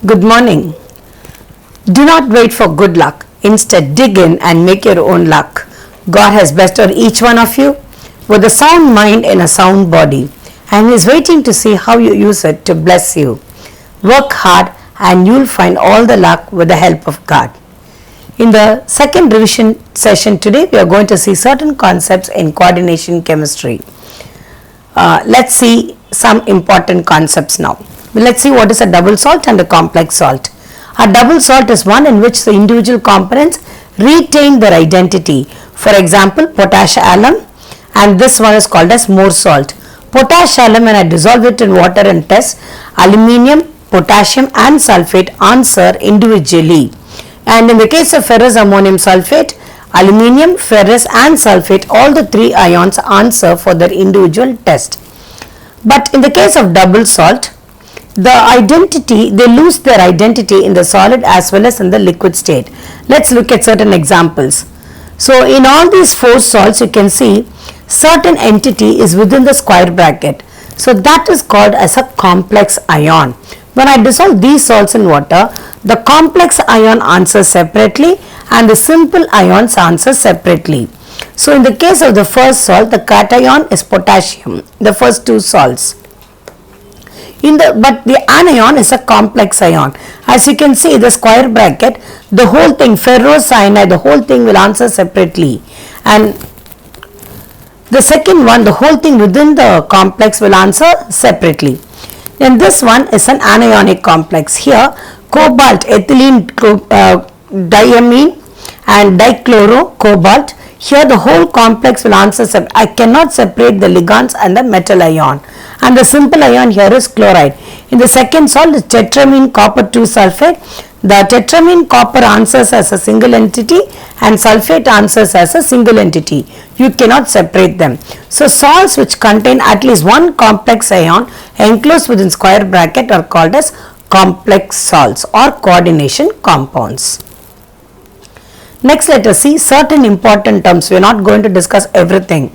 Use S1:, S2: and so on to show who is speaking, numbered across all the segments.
S1: Good morning. Do not wait for good luck. Instead, dig in and make your own luck. God has bestowed each one of you with a sound mind and a sound body, and He is waiting to see how you use it to bless you. Work hard and you'll find all the luck with the help of God. In the second revision session today, we are going to see certain concepts in coordination chemistry. Let's see some important concepts now. Let's see what is a double salt and a complex salt. A double salt is one in which the individual components retain their identity. For example, potash alum, and this one is called as more salt. Potash alum, when I dissolve it in water and test, aluminium, potassium and sulfate answer individually. And in the case of ferrous ammonium sulfate, aluminium, ferrous and sulfate, all the three ions answer for their individual test. But in the case of double salt, they lose their identity in the solid as well as in the liquid state. Let's look at certain examples. So in all these four salts, you can see certain entity is within the square bracket. So that is called as a complex ion. When I dissolve these salts in water, the complex ion answers separately and the simple ions answer separately. So in the case of the first salt, the cation is potassium, the first two salts. But the anion is a complex ion. As you can see, the square bracket, the whole thing, ferrocyanide, the whole thing will answer separately. And the second one, the whole thing within the complex will answer separately. Then this one is an anionic complex. Here, cobalt, ethylene, diamine and dichloro, cobalt. Here the whole complex will answer separately. I cannot separate the ligands and the metal ion. And the simple ion here is chloride. In the second salt is tetramine copper 2 sulfate. The tetramine copper answers as a single entity and sulfate answers as a single entity. You cannot separate them. So salts which contain at least one complex ion enclosed within square bracket are called as complex salts or coordination compounds. Next, let us see certain important terms. We are not going to discuss everything.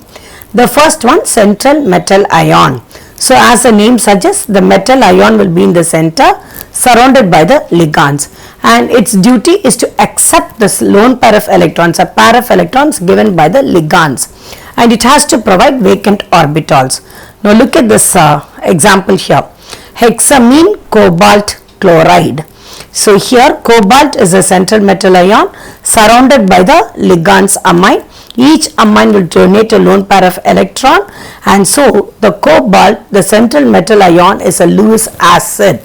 S1: The first one, central metal ion. So as the name suggests, the metal ion will be in the center surrounded by the ligands, and its duty is to accept this lone pair of electrons, a pair of electrons given by the ligands, and it has to provide vacant orbitals. Now look at this example here, hexamine cobalt chloride. So here cobalt is a central metal ion surrounded by the ligands amine. Each amine will donate a lone pair of electron, and so the cobalt, the central metal ion, is a Lewis acid.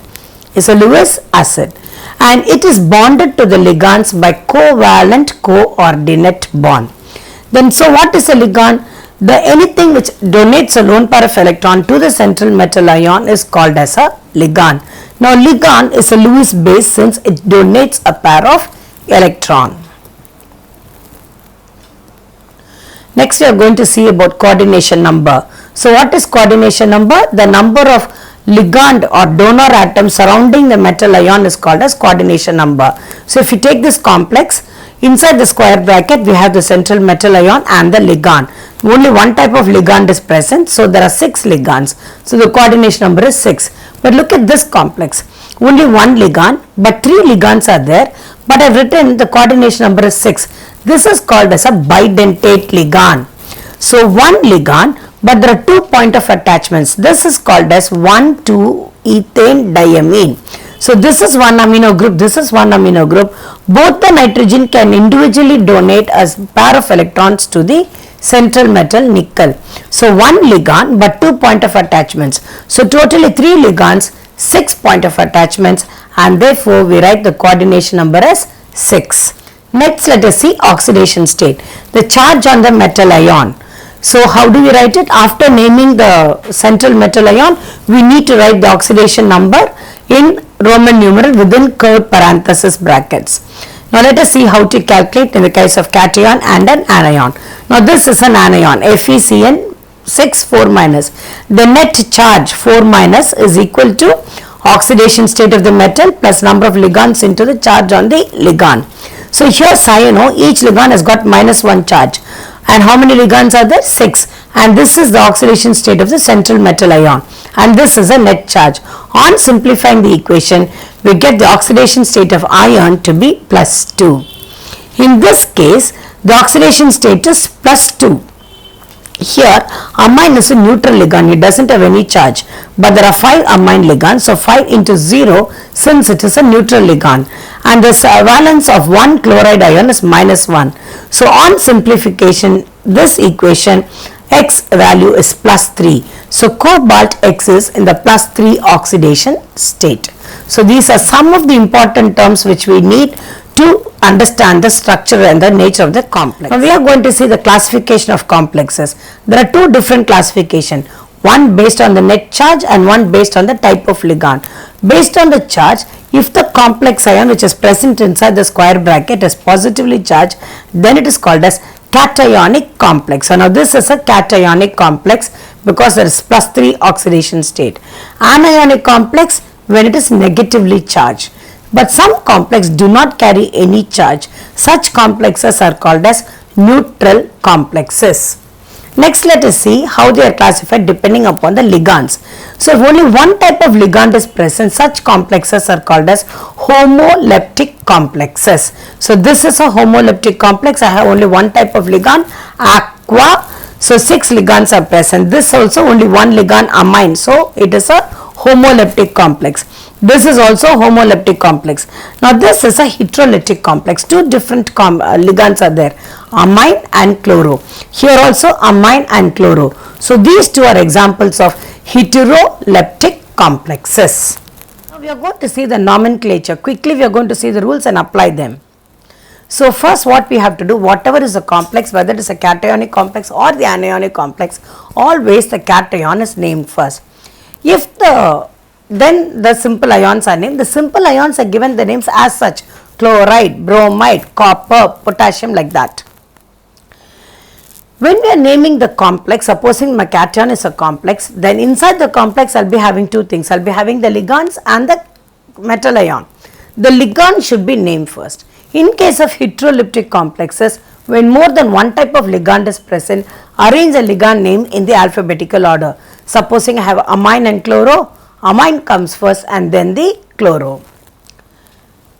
S1: And it is bonded to the ligands by covalent coordinate bond. Then so what is a ligand? Anything which donates a lone pair of electron to the central metal ion is called as a ligand. Now ligand is a Lewis base since it donates a pair of electron. Next we are going to see about coordination number. So what is coordination number? The number of ligand or donor atoms surrounding the metal ion is called as coordination number. So if you take this complex, inside the square bracket we have the central metal ion and the ligand. Only one type of ligand is present, so there are 6 ligands. So the coordination number is 6. But look at this complex. Only one ligand, but 3 ligands are there. But I have written the coordination number is 6. This is called as a bidentate ligand. So one ligand, but there are 2 point of attachments. This is called as 1,2-ethane diamine. So this is one amino group, this is one amino group. Both the nitrogen can individually donate a pair of electrons to the central metal nickel. So one ligand but 2 point of attachments. So totally 3 ligands, 6 point of attachments, and therefore we write the coordination number as 6. Next let us see oxidation state. The charge on the metal ion. So how do we write it? After naming the central metal ion, we need to write the oxidation number in Roman numeral within curved parenthesis brackets. Now let us see how to calculate in the case of cation and an anion. Now this is an anion, FeCN 6 4 minus. The net charge 4 minus is equal to oxidation state of the metal plus number of ligands into the charge on the ligand. So here cyano, each ligand has got -1 charge. And how many ligands are there? 6. And this is the oxidation state of the central metal ion. And this is a net charge. On simplifying the equation, we get the oxidation state of ion to be +2. In this case, the oxidation state is +2. Here, amine is a neutral ligand, it doesn't have any charge, but there are 5 amine ligands, so 5 into 0 since it is a neutral ligand, and the valence of one chloride ion is -1. So on simplification, this equation X value is +3. So cobalt X is in the +3 oxidation state. So these are some of the important terms which we need to understand the structure and the nature of the complex. Now we are going to see the classification of complexes. There are two different classifications, one based on the net charge and one based on the type of ligand. Based on the charge, if the complex ion which is present inside the square bracket is positively charged, then it is called as cationic complex. So now this is a cationic complex because there is +3 oxidation state. Anionic complex when it is negatively charged. But some complexes do not carry any charge. Such complexes are called as neutral complexes. Next, let us see how they are classified depending upon the ligands. So if only one type of ligand is present, such complexes are called as homoleptic complexes. So this is a homoleptic complex. I have only one type of ligand, aqua. So 6 ligands are present. This also only one ligand, amine. So it is a homoleptic complex. This is also homoleptic complex. Now this is a heterolytic complex. Two different ligands are there, amine and chloro. Here also amine and chloro. So these two are examples of heteroleptic complexes. Now we are going to see the nomenclature. Quickly we are going to see the rules and apply them. So first what we have to do, whatever is a complex, whether it is a cationic complex or the anionic complex, always the cation is named first. If then the simple ions are named. The simple ions are given the names as such: chloride, bromide, copper, potassium, like that. When we are naming the complex, supposing my cation is a complex, then inside the complex I will be having two things. I will be having the ligands and the metal ion. The ligand should be named first. In case of heteroleptic complexes, when more than one type of ligand is present, arrange the ligand name in the alphabetical order. Supposing I have amine and chloro, amine comes first and then the chloro.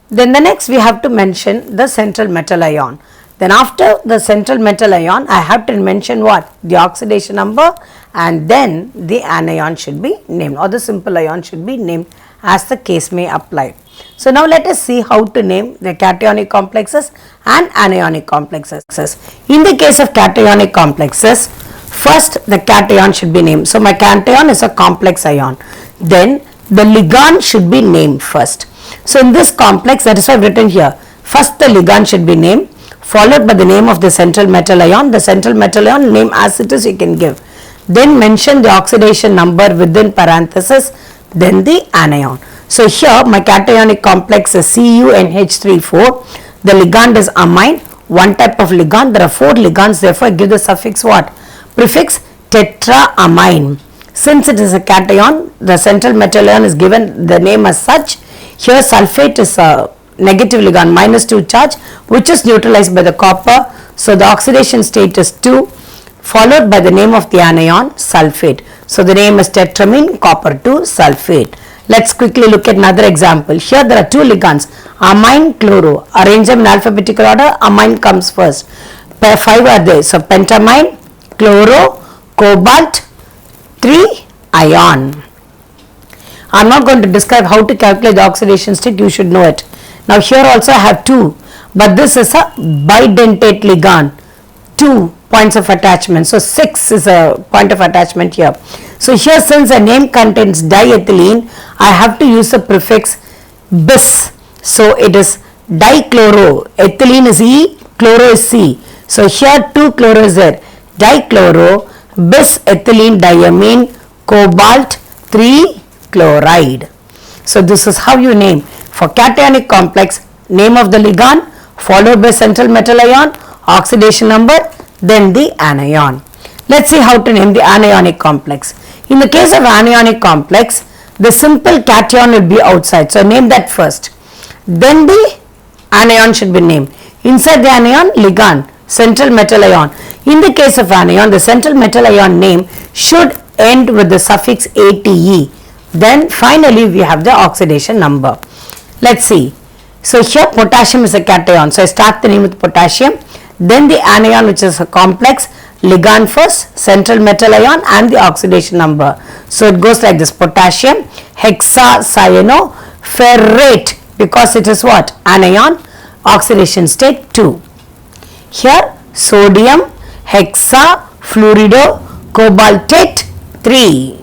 S1: Then the next we have to mention the central metal ion. Then after the central metal ion, I have to mention what? The oxidation number, and then the anion should be named, or the simple ion should be named as the case may apply. So now let us see how to name the cationic complexes and anionic complexes. In the case of cationic complexes, first the cation should be named. So my cation is a complex ion. Then the ligand should be named first. So in this complex, that is why I have written here, first the ligand should be named, followed by the name of the central metal ion. The central metal ion name as it is you can give. Then mention the oxidation number within parenthesis, then the anion. So here my cationic complex is CuNH34. The ligand is amine, one type of ligand. There are 4 ligands, therefore I give the suffix what? Prefix tetraamine. Since it is a cation, the central metal ion is given the name as such. Here sulfate is a negative ligand, -2 charge, which is neutralized by the copper. So the oxidation state is 2, followed by the name of the anion, sulfate. So the name is tetramine, copper 2 sulfate. Let's quickly look at another example. Here there are 2 ligands, amine, chloro. Arrange them in alphabetical order. Amine comes first. 5 are there. So pentamine, chloro, cobalt, 3 ion. I am not going to describe how to calculate the oxidation state, you should know it. Now here also I have 2, but this is a bidentate ligand, 2 points of attachment. So 6 is a point of attachment here. So here since the name contains diethylene, I have to use the prefix bis. So it is dichloro, ethylene is E, chloro is C. So here 2 chloro is there, dichloro, bis ethylene diamine, cobalt 3 chloride. So this is how you name. For cationic complex, name of the ligand, followed by central metal ion, oxidation number, then the anion. Let's see how to name the anionic complex. In the case of anionic complex, the simple cation will be outside. So name that first. Then the anion should be named. Inside the anion, ligand. central metal ion. In the case of anion, the central metal ion name should end with the suffix ATE. Then finally we have the oxidation number. Let's see. So here potassium is a cation. So I start the name with potassium. Then the anion, which is a complex, ligand first, central metal ion, and the oxidation number. So it goes like this: potassium hexacyanoferrate, because it is what? Anion. Oxidation state 2. Here sodium hexafluoridocobaltate 3.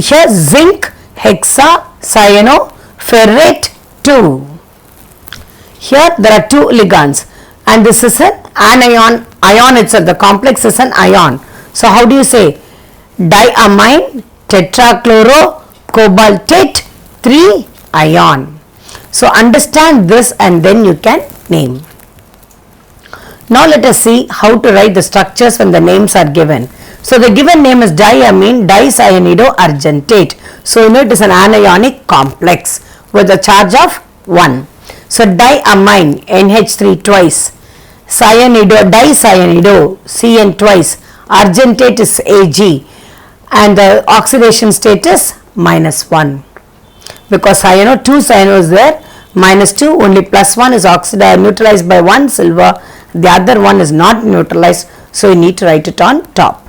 S1: Here zinc hexacyanoferrate 2. Here there are 2 ligands, and this is an anion. Ion itself, the complex is an ion. So how do you say? Diamine tetrachlorocobaltate 3 ion. So understand this and then you can name. Now let us see how to write the structures when the names are given. So the given name is diamine dicyanide-argentate. So you know it is an anionic complex with a charge of 1. So diamine NH3 twice, dicyanide Cn twice, argentate is Ag, and the oxidation state is -1. Because cyano, 2 cyano is there, -2, only +1 is oxidized, neutralized by 1 silver, the other one is not neutralized, so you need to write it on top.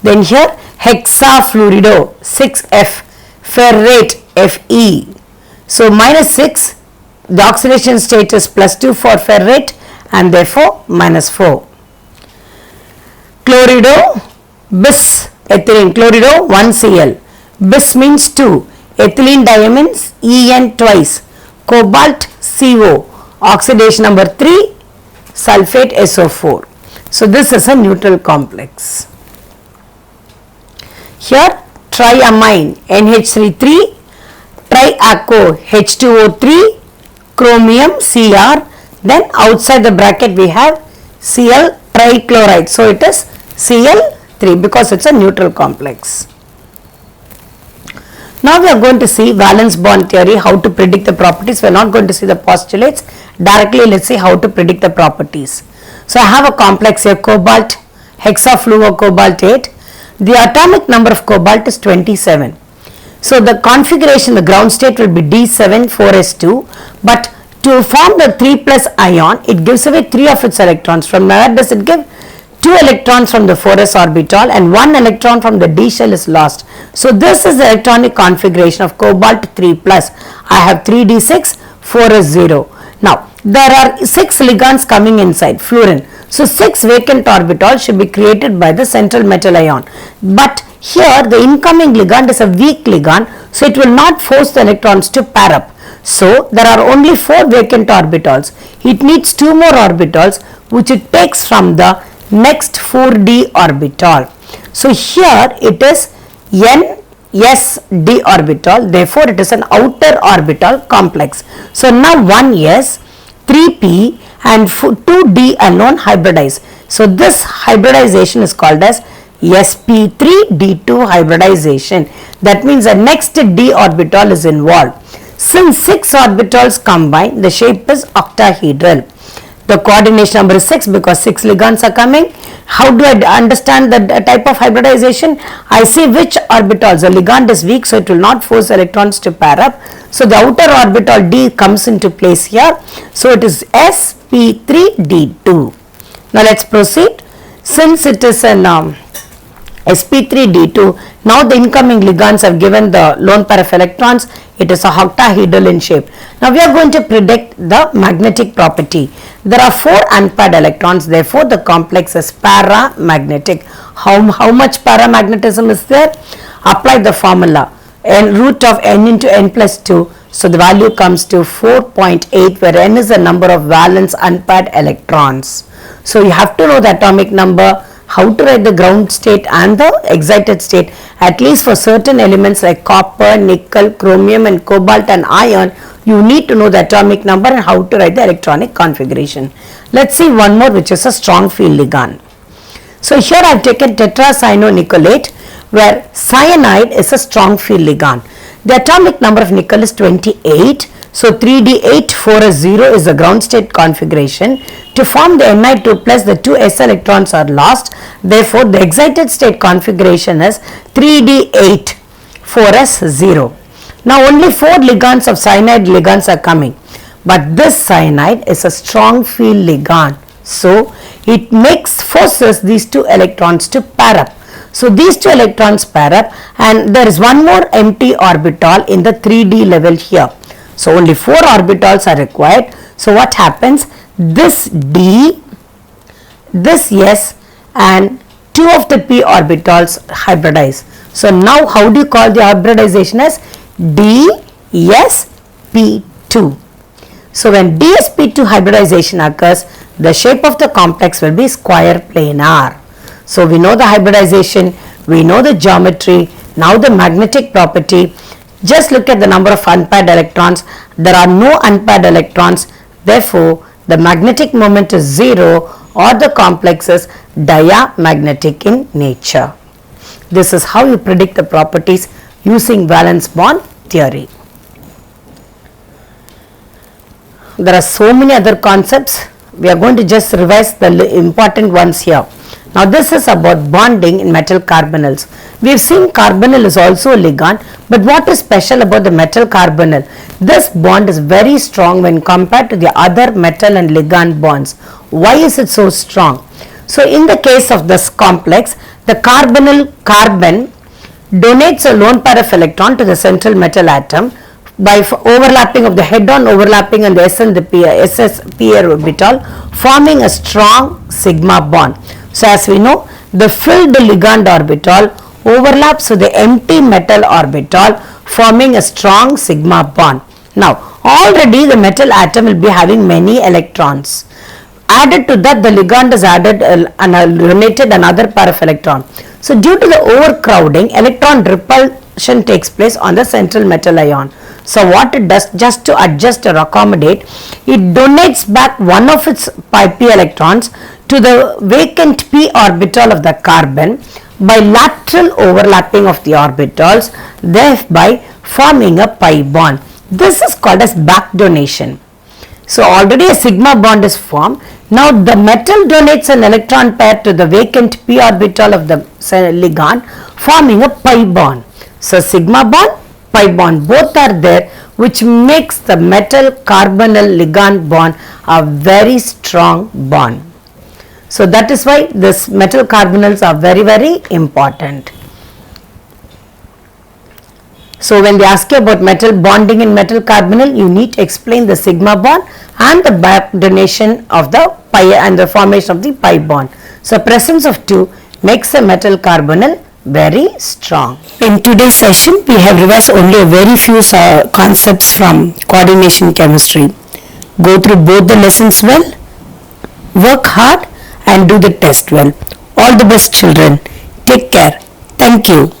S1: Then here hexafluorido 6F, ferrate Fe. So -6, the oxidation state is +2 for ferrate, and therefore -4. Chlorido bis ethylene, chlorido 1 Cl, bis means 2, ethylene diamines En twice, cobalt CO, oxidation number 3, sulfate SO4. So this is a neutral complex. Here triamine NH3, triaco H2O3, chromium Cr, then outside the bracket we have Cl trichloride. So it is Cl3 because it's a neutral complex. Now we are going to see valence bond theory, how to predict the properties. We are not going to see the postulates directly. Let's see how to predict the properties. So I have a complex here, cobalt hexafluorocobaltate. The atomic number of cobalt is 27. So the configuration, the ground state will be D7-4s2, but to form the 3+ ion, it gives away 3 of its electrons. From where does it give? 2 electrons from the 4s orbital and 1 electron from the d shell is lost. So this is the electronic configuration of cobalt 3+. I have 3d6, 4s0. Now there are 6 ligands coming inside fluorine. So 6 vacant orbitals should be created by the central metal ion. But here the incoming ligand is a weak ligand, so it will not force the electrons to pair up. So there are only 4 vacant orbitals. It needs 2 more orbitals which it takes from the next 4d orbital. So here it is NSD orbital, therefore it is an outer orbital complex. So now 1s, 3p and 2d alone hybridize. So this hybridization is called as sp3d2 hybridization. That means the next d orbital is involved. Since 6 orbitals combine, the shape is octahedral. The coordination number is 6 because 6 ligands are coming. How do I understand the type of hybridization? I see which orbitals. The ligand is weak, so it will not force electrons to pair up. So the outer orbital d comes into place here. So it is sp3d2. Now let's proceed. Since it is an sp3d2, now the incoming ligands have given the lone pair of electrons. It is a octahedral in shape. Now we are going to predict the magnetic property. There are 4 unpaired electrons, therefore the complex is paramagnetic. How much paramagnetism is there? Apply the formula, n root of n into n plus 2. So the value comes to 4.8, where n is the number of valence unpaired electrons. So you have to know the atomic number, how to write the ground state and the excited state. At least for certain elements like copper, nickel, chromium and cobalt and iron, you need to know the atomic number and how to write the electronic configuration. Let's see one more, which is a strong field ligand. So here I have taken tetracyanonickelate, where cyanide is a strong field ligand. The atomic number of nickel is 28. So 3d8 4s0 is the ground state configuration. To form the Ni2 plus the 2 s electrons are lost. Therefore, the excited state configuration is 3d8 4s0. Now only 4 ligands of cyanide ligands are coming, but this cyanide is a strong field ligand. So it forces these 2 electrons to pair up. So these 2 electrons pair up, and there is one more empty orbital in the 3d level here. So only 4 orbitals are required. So what happens? This d, this s, and 2 of the p orbitals hybridize. So now how do you call the hybridization as dsp2? So when dsp2 hybridization occurs, the shape of the complex will be square planar. So we know the hybridization, we know the geometry, now the magnetic property. Just look at the number of unpaired electrons. There are no unpaired electrons. Therefore, the magnetic moment is 0, or the complex is diamagnetic in nature. This is how you predict the properties using valence bond theory. There are so many other concepts. We are going to just revise the important ones here. Now this is about bonding in metal carbonyls. We have seen carbonyl is also a ligand, but what is special about the metal carbonyl? This bond is very strong when compared to the other metal and ligand bonds. Why is it so strong? So in the case of this complex, the carbonyl carbon donates a lone pair of electron to the central metal atom by overlapping of the head-on overlapping on the s and the ss p orbital, forming a strong sigma bond. So as we know, the filled ligand orbital overlaps with the empty metal orbital, forming a strong sigma bond. Now already the metal atom will be having many electrons. Added to that, the ligand is added and donated another pair of electron. So due to the overcrowding, electron repulsion takes place on the central metal ion. So what it does, just to adjust or accommodate, it donates back one of its p electrons to the vacant p orbital of the carbon by lateral overlapping of the orbitals, thereby forming a pi bond. This is called as back donation. So already a sigma bond is formed. Now the metal donates an electron pair to the vacant p orbital of the ligand, forming a pi bond. So sigma bond, pi bond, both are there, which makes the metal carbonyl ligand bond a very strong bond. So that is why this metal carbonyls are very important. So when they ask you about metal bonding in metal carbonyl, you need to explain the sigma bond and the back donation of the pi and the formation of the pi bond. So presence of 2 makes a metal carbonyl very strong. In today's session, we have revised only a very few concepts from coordination chemistry. Go through both the lessons well, work hard and do the test well. All the best, children. Take care. Thank you.